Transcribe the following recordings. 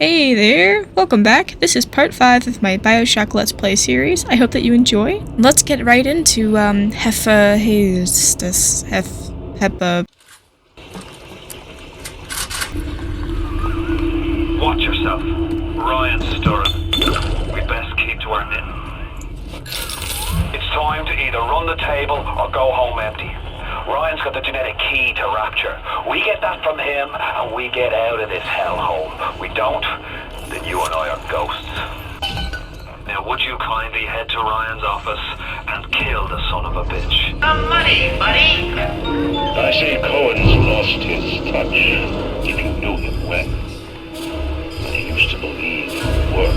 Hey there! Welcome back. This is part 5 of my Bioshock Let's Play series. I hope that you enjoy. Let's get right into, Watch yourself. Ryan's stirring. We best keep to our knitting. It's time to either run the table or go home empty. Ryan's got the genetic key to Rapture. We get that from him, and we get out of this hellhole. We don't, then you and I are ghosts. Now would you kindly head to Ryan's office and kill the son of a bitch? Some money, buddy! I see Cohen's lost his touch. If you knew him well. But he used to believe in work,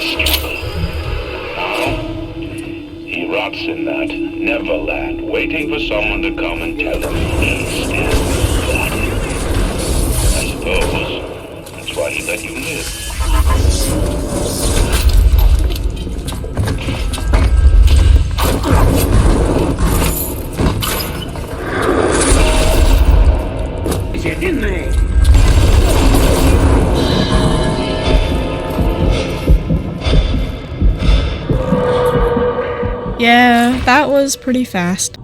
struggle. Now, he rots in that Neverland, waiting for someone to come and tell him he's still got it. I suppose that's why he let you live. Get in there! Yeah, that was pretty fast.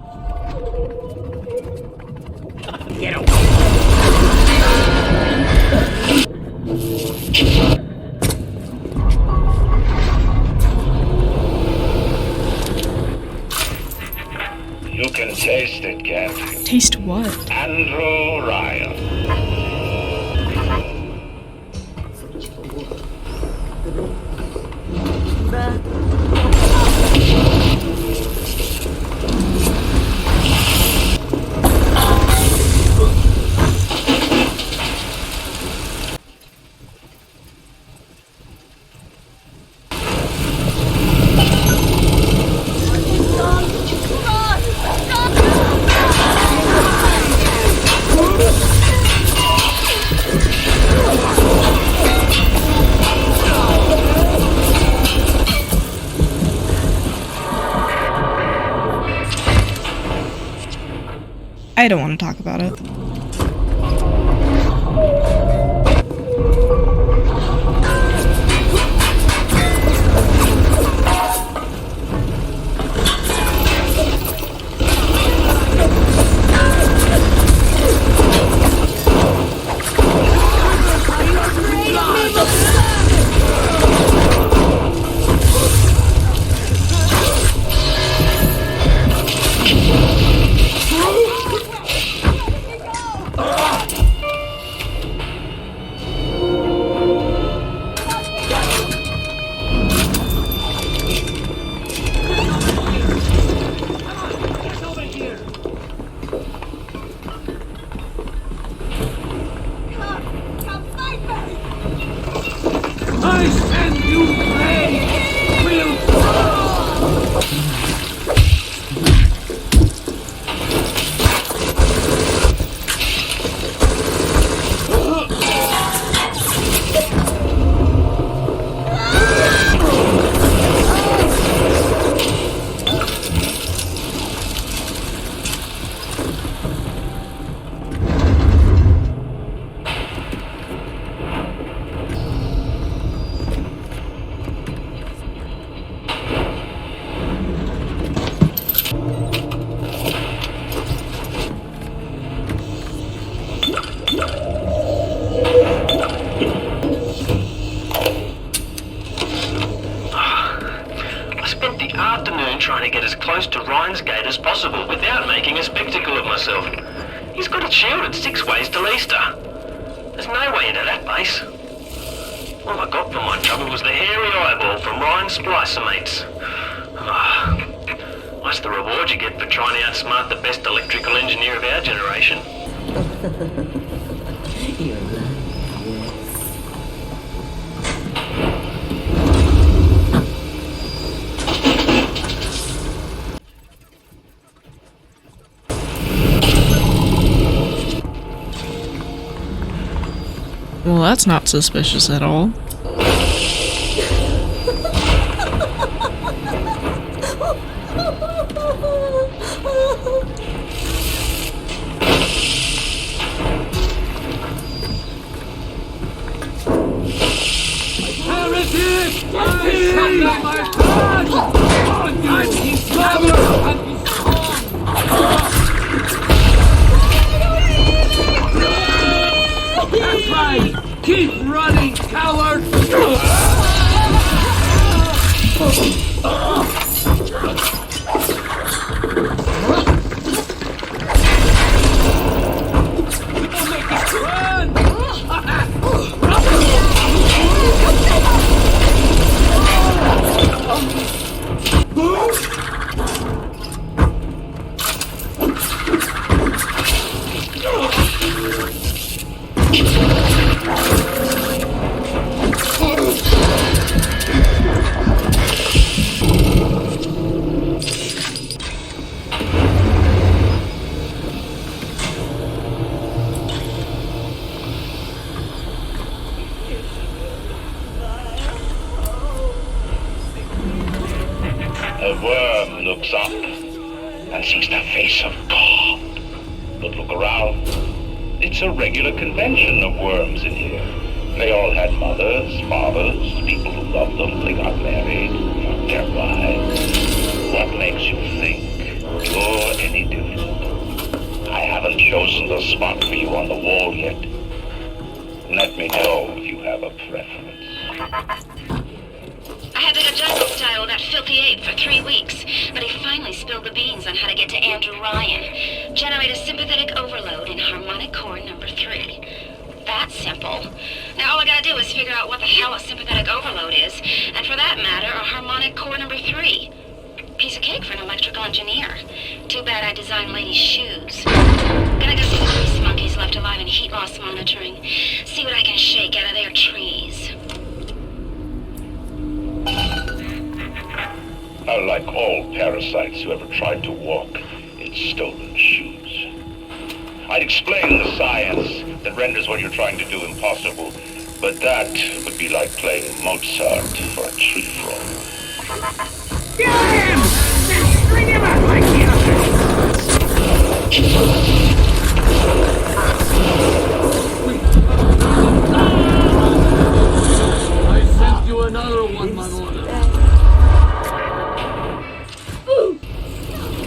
Get away! You can taste it, Kent. Taste what? Andrew Ryan. I don't want to talk about it. I send you blade! Trying to get as close to Ryan's gate as possible without making a spectacle of myself. He's got it shielded 6 ways till Easter. There's no way into that base. All I got for my trouble was the hairy eyeball from Ryan's splicer mates. That's the reward you get for trying to outsmart the best electrical engineer of our generation. You're lucky, yes. Well, that's not suspicious at all. That's right! Keep running, coward! A worm looks up and sees the face of God. But look around. It's a regular convention of worms in here. They all had mothers, fathers, people who loved them. They got married, got their wives. What makes you think you're any different? I haven't chosen the spot for you on the wall yet. Let me know if you have a preference. I had been a jungle style with that filthy ape for 3 weeks, but he finally spilled the beans on how to get to Andrew Ryan. Generate a sympathetic overload in harmonic core number 3. That's simple. Now all I gotta do is figure out what the hell a sympathetic overload is, and for that matter, a harmonic core number 3. Piece of cake for an electrical engineer. Too bad I designed ladies' shoes. Gonna go see the grease monkeys left alive in heat loss monitoring. See what I can shake out of their trees. Like all parasites who ever tried to walk in stolen shoes. I'd explain the science that renders what you're trying to do impossible, but that would be like playing Mozart for a tree frog. Get him! Then string him up like the I sent you another one, my lord.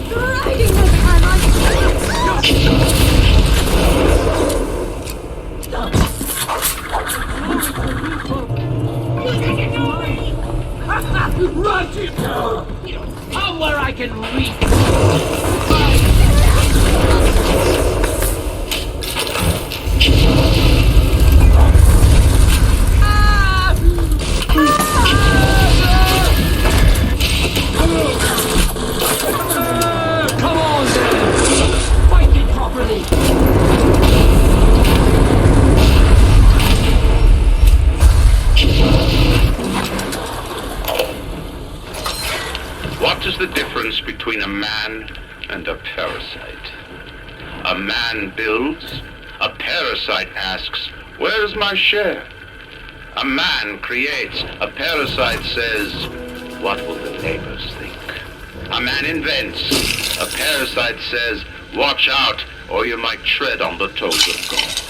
Riding this time Run to I'm where I can reach. Come on then! Fight it properly! What is the difference between a man and a parasite? A man builds, a parasite asks, where's my share? A man creates, a parasite says, what will the neighbors think? A man invents, a parasite says, watch out or you might tread on the toes of God.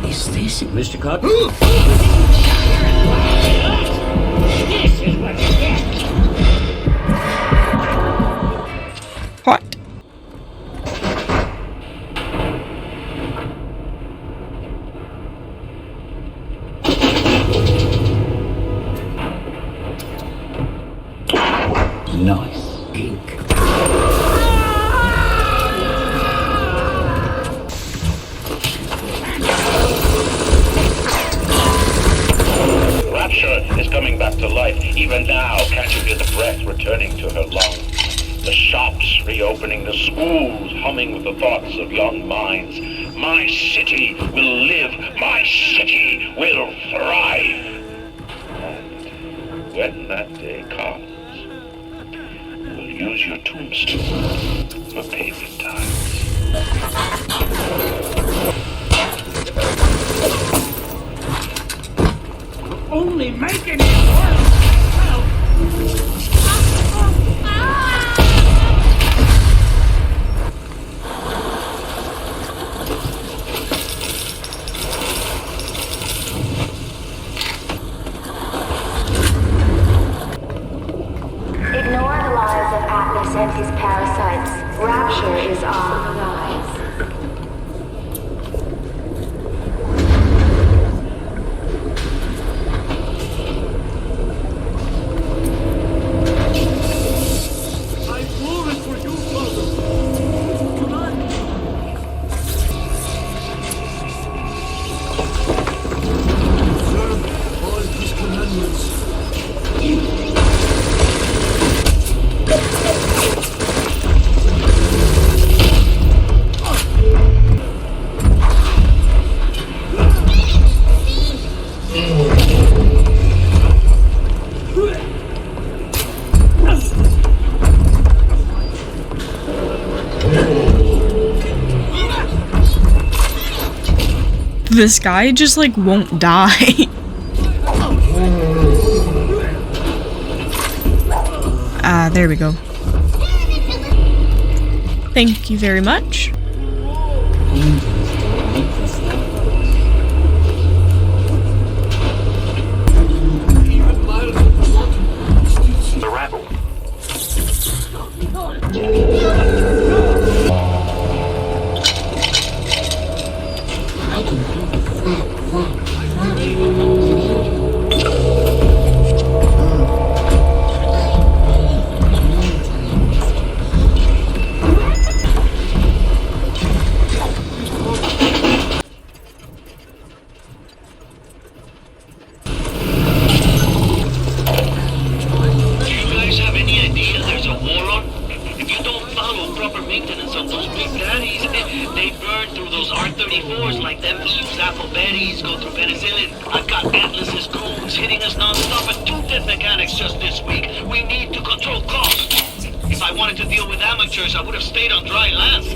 Is this Mr. Cobb? This is what you get! What? Nice ink. Rapture is coming back to life. Even now, can't you hear the breath returning to her lungs? The shops reopening, the schools humming with the thoughts of young minds. My city will live. My city will thrive. And when that day comes, we'll use your tombstone for payment time. only making it worse. Ignore the lies of Atlas and his parasites. Rapture is on the rise. I've fallen for you, Father. Tonight. Observe all his commandments. This guy just like won't die. There we go. Thank you very much. The rabble. I've got Atlas's coons hitting us non-stop and 2 dead mechanics just this week. We need to control costs. If I wanted to deal with amateurs, I would have stayed on dry land.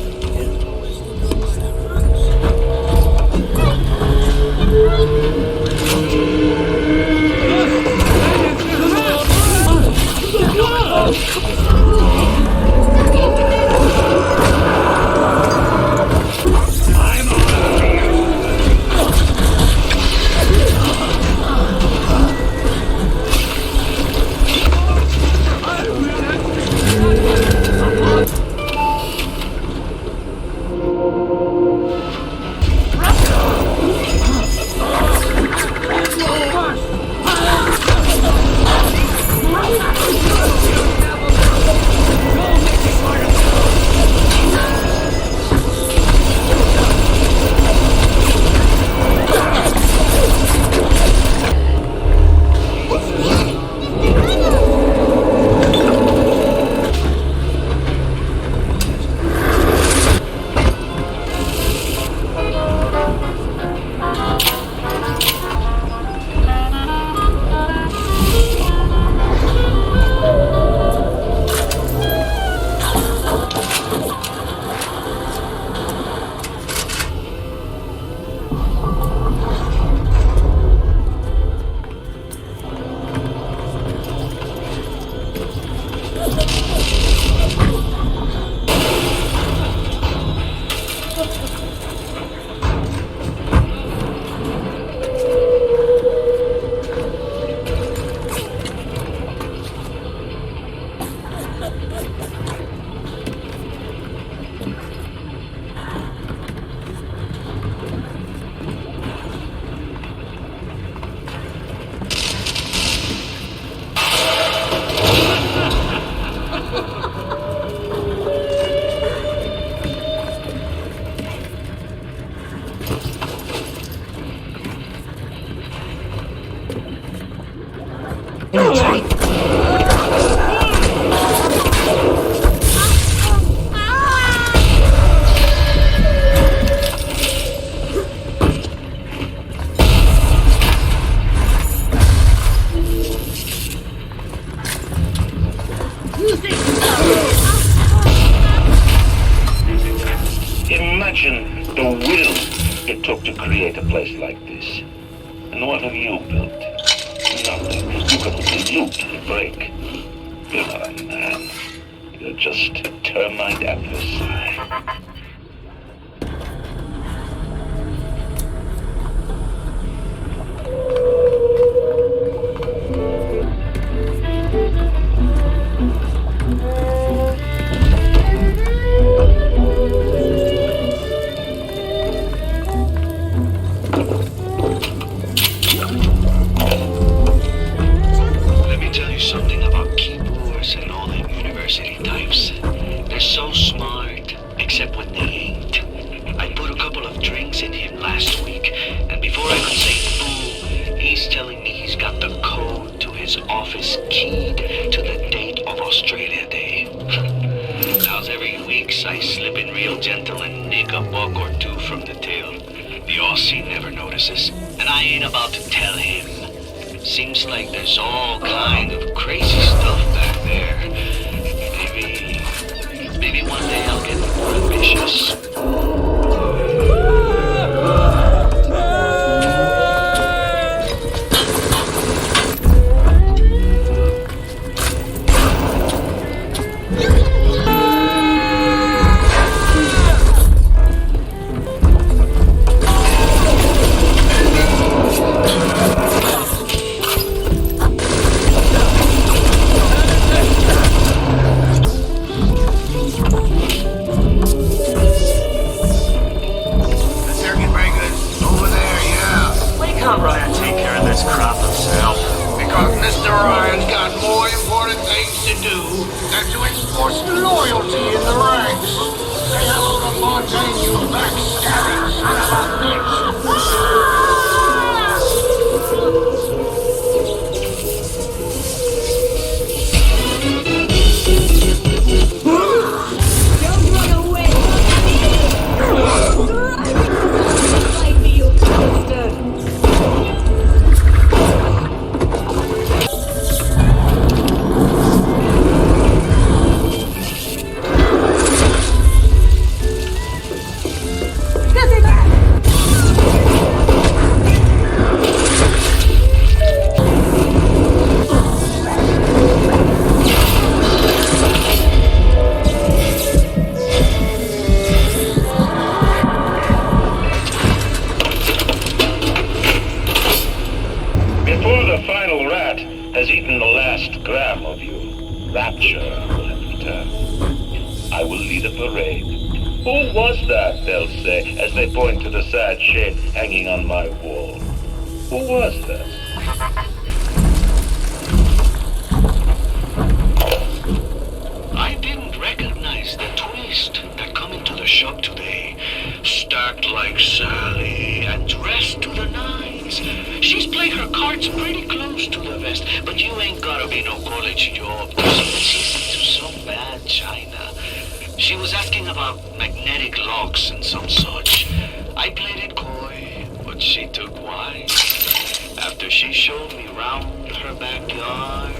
Imagine the will it took to create a place like this. And what have you built? something you can absolutely break. You're not a man. You're just a termite adversary. Let me tell you something about keyboards and all them university types. They're so smart, except when they ain't. I put a couple of drinks in him last week, and before I could say boo, he's telling me he's got the code to his office keyed to the date of Australia Day. Now's every weeks I slip in real gentle and nick a buck or two from the till. The Aussie never notices, and I ain't about to tell him. Seems like there's all kind of crazy stuff back there. Maybe one day I'll get more ambitious. has eaten the last gram of you, rapture will have returned. I will lead a parade. Who was that, they'll say, as they point to the sad shape hanging on my wall. Who was that? I didn't recognize the twist that come into the shop today. Stacked like Sally and dressed to the nines. She's played her cards pretty close to the vest, but you ain't gotta be no college job to see that she's into some bad china. She was asking about magnetic locks and some such. I played it coy, but she took wise. After she showed me round her backyard,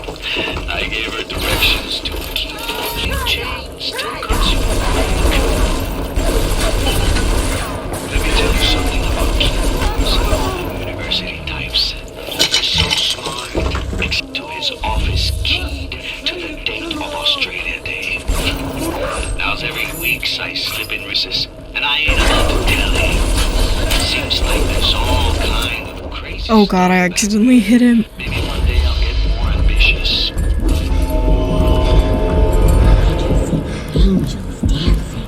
I gave her directions to keep on chains till consumed. Let me tell you something about keyboards and all the university types. They're so smart, except to his office keyed to the date of Australia Day. Now's every week's I slip in recess, and I ain't about to tell him. Seems like there's all kind of crazy Oh god, I accidentally hit him. Maybe one day I'll get more ambitious. Angels dancing.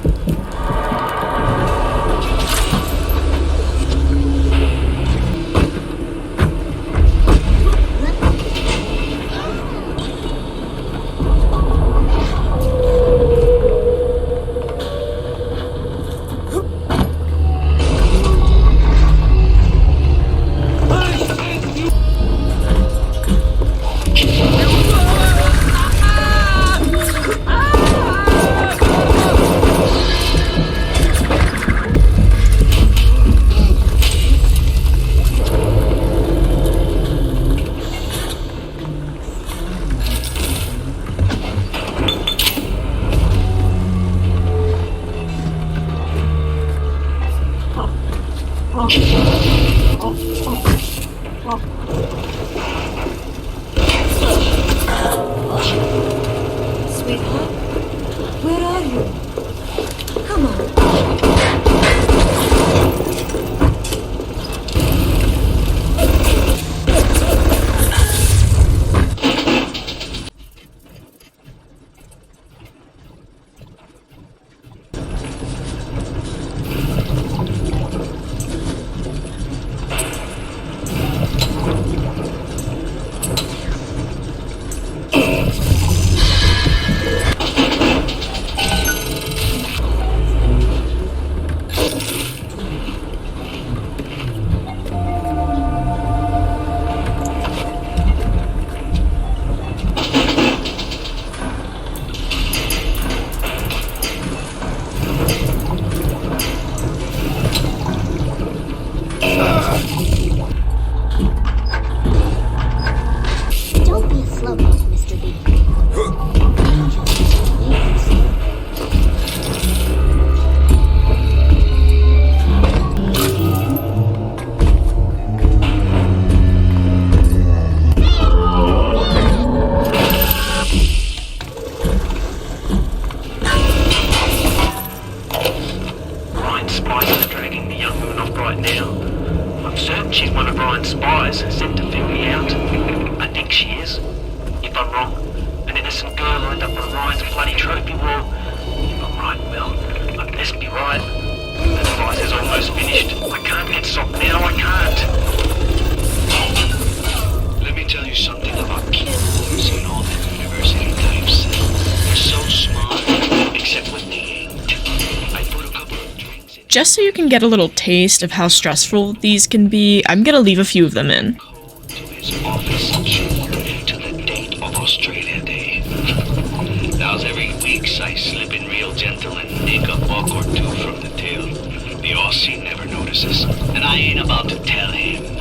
spies are dragging the young moon off right now. I'm certain she's one of Ryan's spies sent to fill me out. I think she is. If I'm wrong, an innocent girl lined up on Ryan's bloody trophy wall. If I'm right, well, I best be right. The device is almost finished. I can't get soft now, I can't. Let me tell you something about keyboards and all the university types. They're so smart, except when they ain't. I put a couple of drinks in. Just so you can get a little taste of how stressful these can be, I'm gonna leave a few of them in. To his office to the date of Australia Day. Now's every weeks I slip in real gentle and nick a buck or two from the tail. The Aussie never notices, and I ain't about to tell him.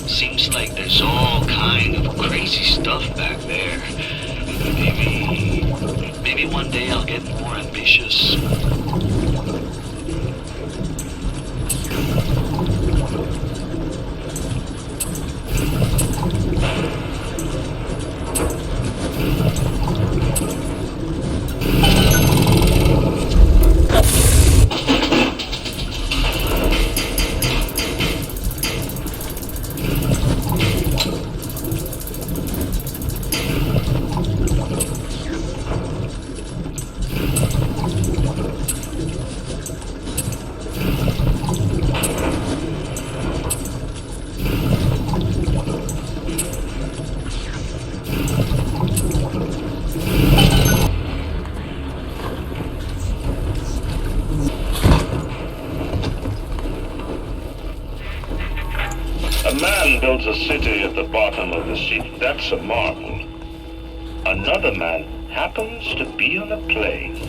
Seems like there's all kind of crazy stuff back there. Maybe one day I'll get more ambitious. A man builds a city at the bottom of the sea. That's a marvel. Another man happens to be on a plane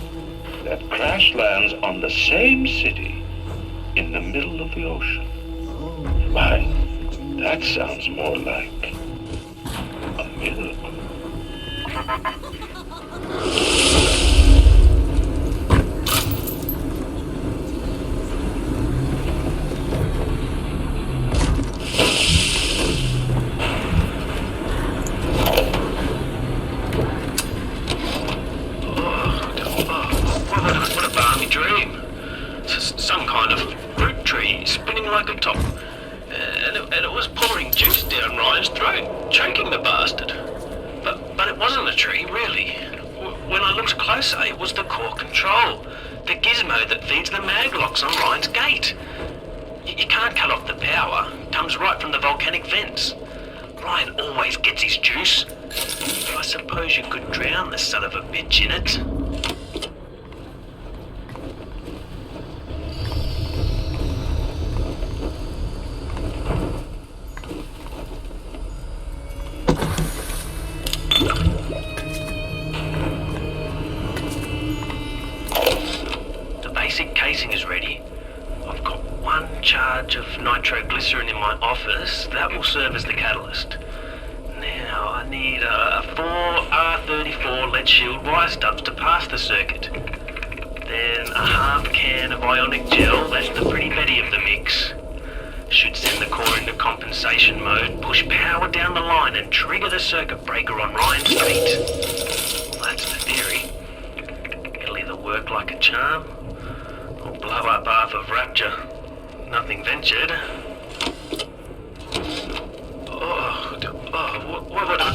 that crash lands on the same city in the middle of the ocean. Why, that sounds more like a miracle. What a balmy dream. Some kind of fruit tree spinning like a top. And it was pouring juice down Ryan's throat, choking the bastard. But it wasn't a tree, really. When I looked closer, it was the core control. The gizmo that feeds the mag locks on Ryan's gate. You can't cut off the power. It comes right from the volcanic vents. Ryan always gets his juice. But I suppose you could drown the son of a bitch in it. The basic casing is ready. I've got one charge of nitroglycerin in my office. That will serve as the catalyst. Now I need a 4R34 lead shield wire stubs to pass the circuit. Then a half can of ionic gel, that's the pretty Betty of the mix. Should send the core into compensation mode, push power down the line and trigger the circuit breaker on Ryan's gate. Well, that's the theory. It'll either work like a charm or blow up half of Rapture. Nothing ventured.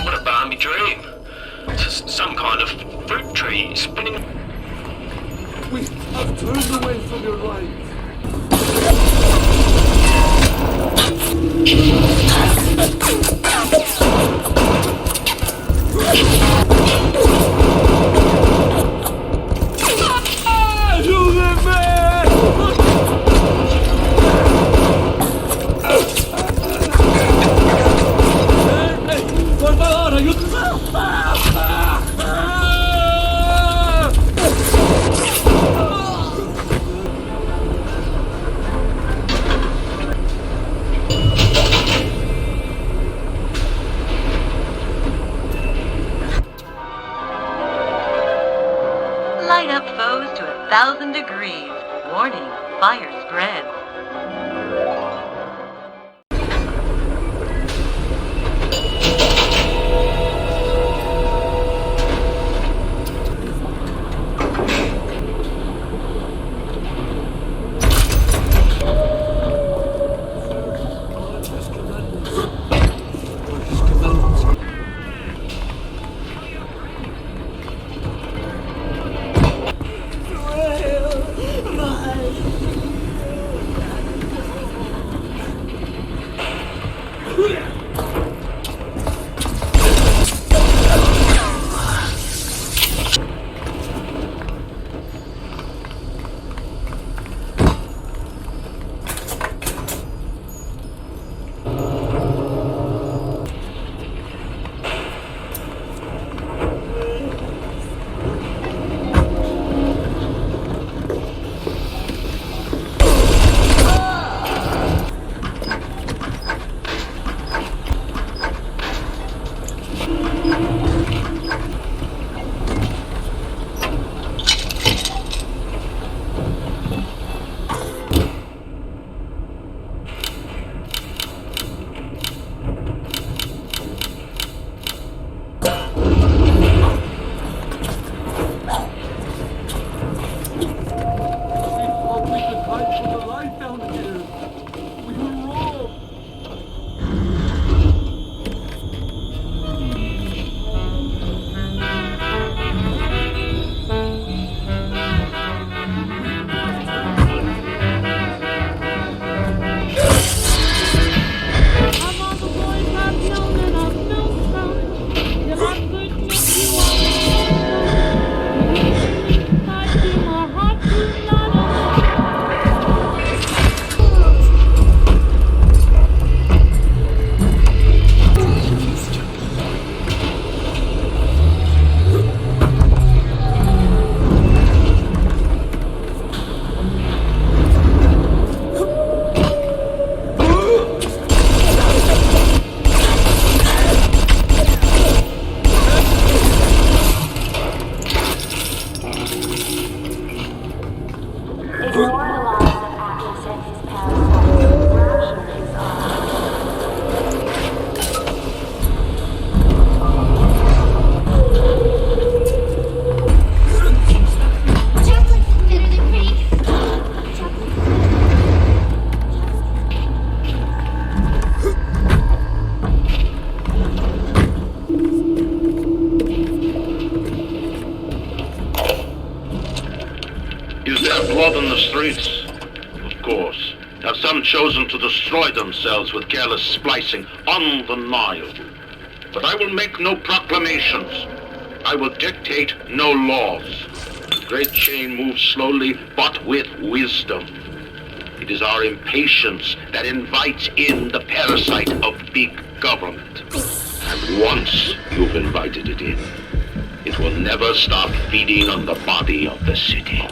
What a balmy dream. Some kind of fruit tree spinning. We have turned away from your right. Light up foes to 1,000 degrees. Warning, fire spread. course, have some chosen to destroy themselves with careless splicing on the Nile. But I will make no proclamations. I will dictate no laws. The great chain moves slowly, but with wisdom. It is our impatience that invites in the parasite of big government. And once you've invited it in, it will never stop feeding on the body of the city.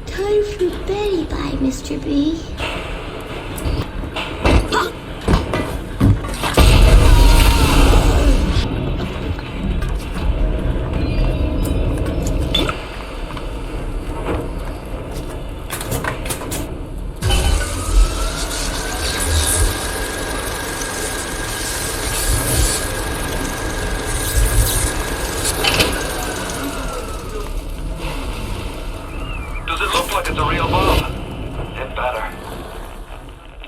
Time for Betty bye, Mr. B. looks like it's a real bomb. It better.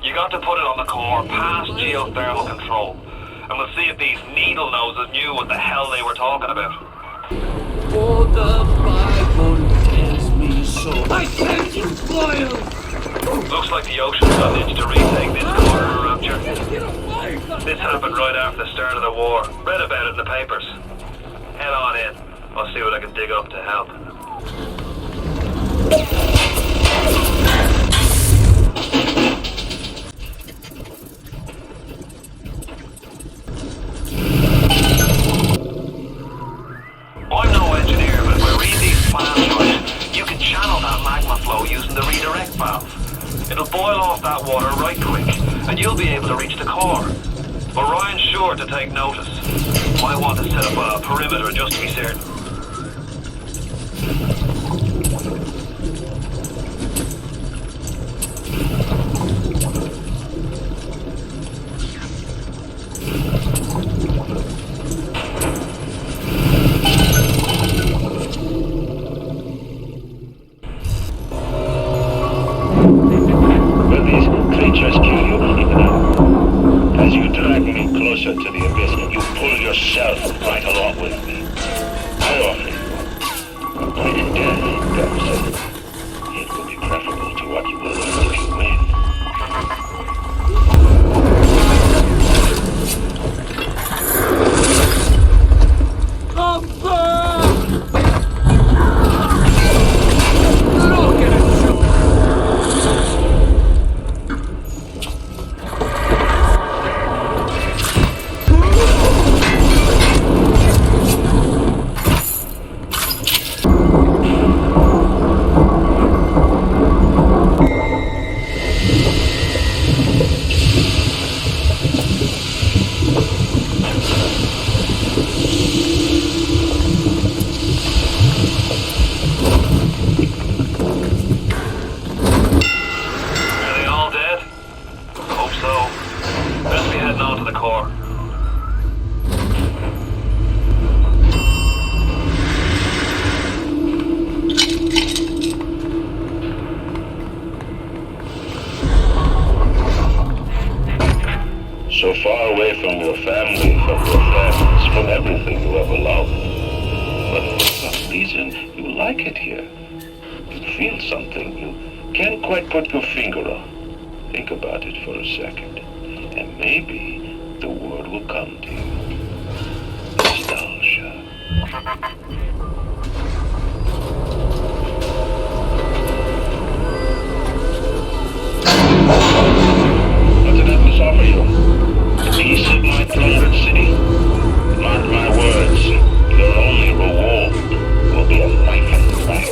You got to put it on the core, past geothermal control. And we'll see if these needle noses knew what the hell they were talking about. For the Bible tells me so. I said you boil! Looks like the ocean's got an itch to retake this corner rupture. This happened right after the start of the war. Read about it in the papers. Head on in. I'll see what I can dig up to help. I'm no engineer, but if I read these plans right, you can channel that magma flow using the redirect valve. It'll boil off that water right quick, and you'll be able to reach the core. But Ryan's sure to take notice. Might want to set up a perimeter just to be certain. Will these creatures kill you? As you drag me closer to the abyss, you pull yourself right along with me. How often? When death comes, it will be preferable to what you will learn if you win. Come back! Look at it! Are they all dead? Hope so. Best be heading on to the core. So far away from your family, from your friends, from everything you ever loved. But for some reason, you like it here. You feel something you can't quite put your finger on. Think about it for a second, and maybe the word will come to you. Nostalgia. What did Agonous offer you? A piece of my plundered city? Mark my words, your only reward will be a knife in the back.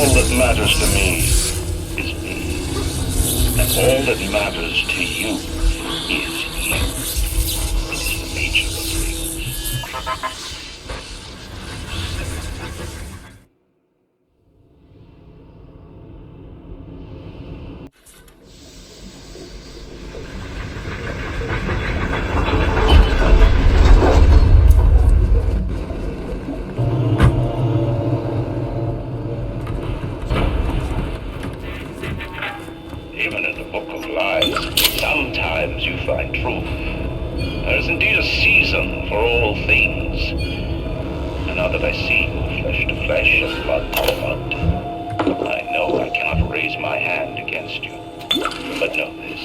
All that matters to me is me. And all that matters to you is you. It's the nature of things. Even in the book of lies, sometimes you find truth. There is indeed a season for all things. And now that I see you flesh to flesh and blood to blood, I know I cannot raise my hand against you. But know this,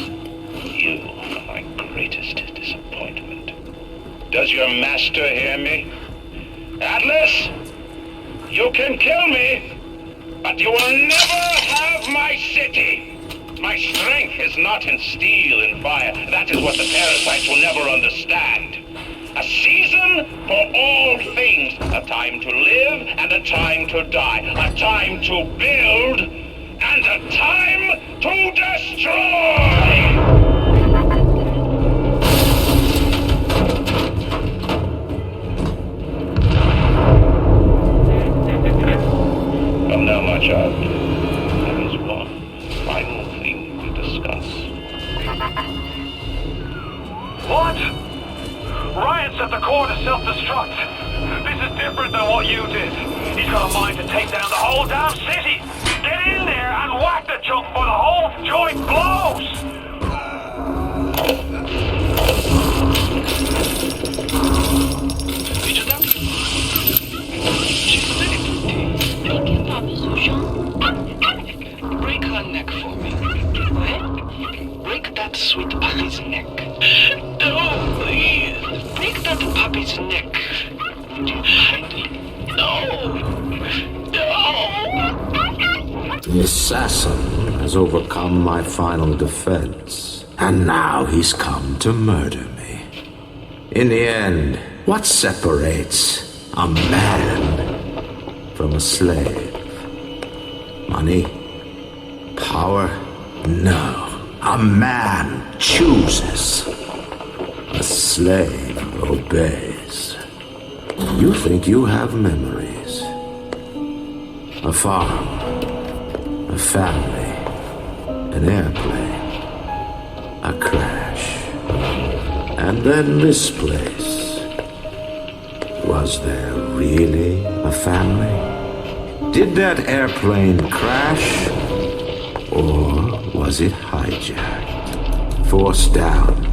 you are my greatest disappointment. Does your master hear me? Atlas, you can kill me, but you will never have my city. My strength is not in steel and fire. That is what the parasites will never understand. A season for all things. A time to live and a time to die. A time to build and a time to destroy! Well, now, my child, there is one final thing to discuss. What? Ryan set the core to self-destruct. This is different than what you did. He's got a mind to take down the whole damn city. Get in there and whack the junk for the whole joint blows! Break her neck for me. What? Break that sweet puppy's neck. No, please. Break that puppy's neck. Would you mind? No. No. The assassin has overcome my final defense, and now he's come to murder me. In the end, what separates a man from a slave? Money? Power? No. A man chooses. A slave obeys. You think you have memories. A farm. A family. An airplane. A crash. And then this place. Was there really a family? Did that airplane crash? Or was it hijacked? Forced down.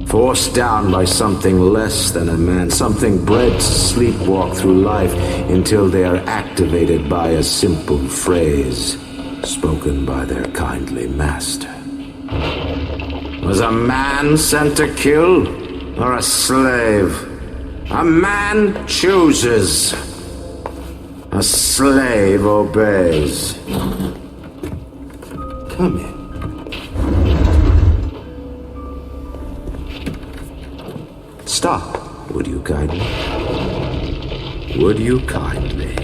Forced down by something less than a man, something bred to sleepwalk through life until they are activated by a simple phrase spoken by their kindly master. Was a man sent to kill, or a slave? A man chooses. A slave obeys. Come in. Stop, would you kindly? Would you kindly?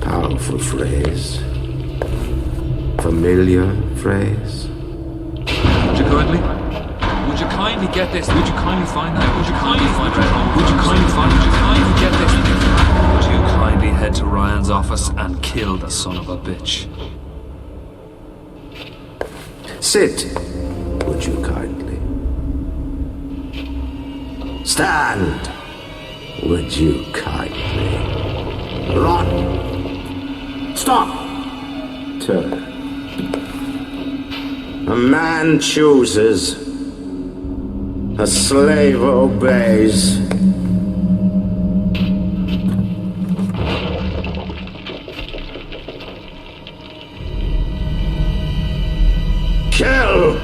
Powerful phrase. Familiar phrase. Would you kindly? Would you kindly get this? Would you kindly find that? Would you kindly find that? Would you kindly find? Would you kindly get this? Would you kindly head to Ryan's office and kill the son of a bitch? Sit, would you kindly? Stand, would you kindly? Run. Stop. Turn. A man chooses. A slave obeys. Kill!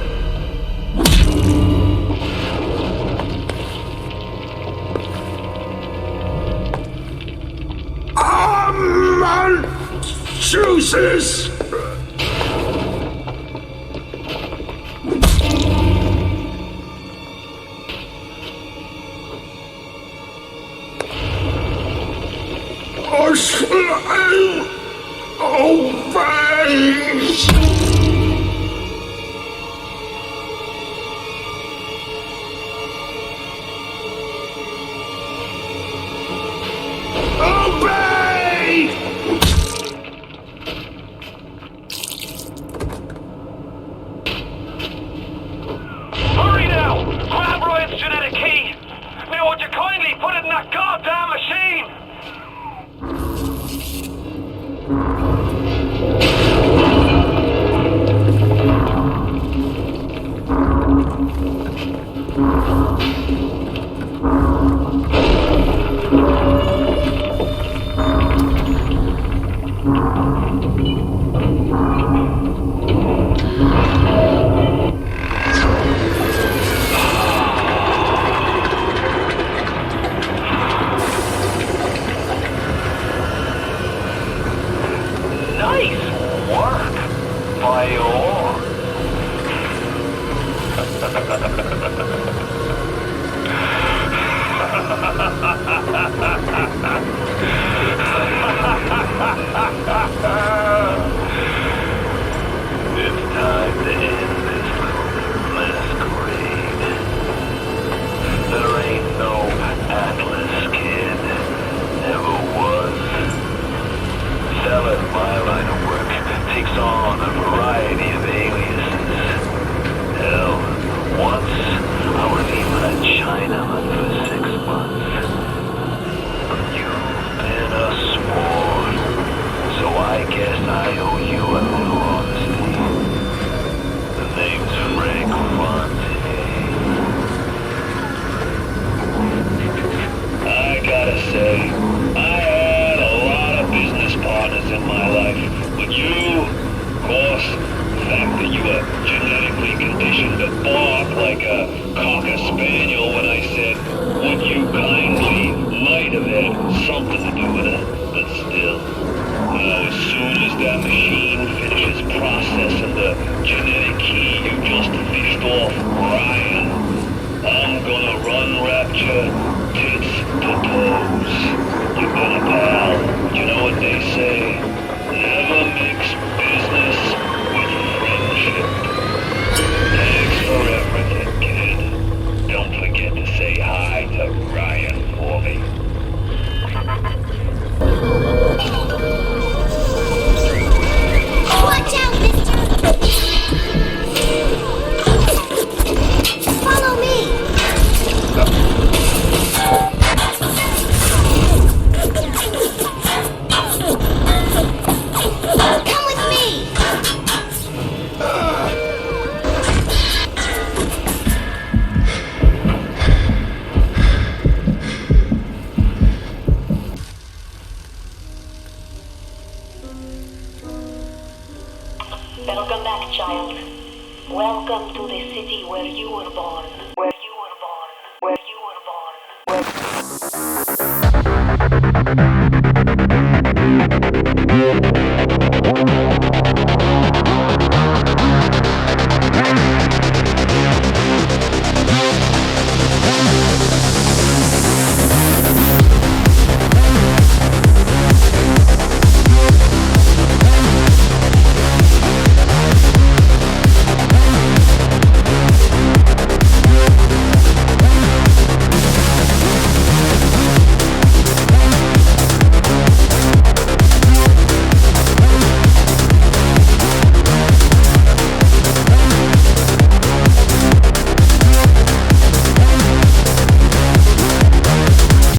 A man chooses! A slave Obeys! Obey! Hurry now! Grab Ryan's genetic key! Now would you kindly put it in that goddamn machine? Nice work, Bio. It's time to end this little masquerade. There ain't no Atlas kid. Never was. Selling my line of work takes on a variety of aliases. Hell, once I was even a Chinaman for 6 months. You've been a sport, so I guess I owe you a little honesty. The name's Frank Fonte. I gotta say, I had a lot of business partners in my life, but you, of course, the fact that you were genetically conditioned to bark like a cocker spaniel when I said, would you kindly, might have had something to do with it, but still. Now, as soon as that machine finishes processing the genetic key you just fished off Ryan, I'm gonna run Rapture tits to toes. You better, pal. You know what they say? Never mix business with friendship. Thanks for everything, kid. Don't forget to say hi to Ryan for me. Watch out, mister! Follow me! Come with me! Welcome back, child. Welcome to the city where you were born.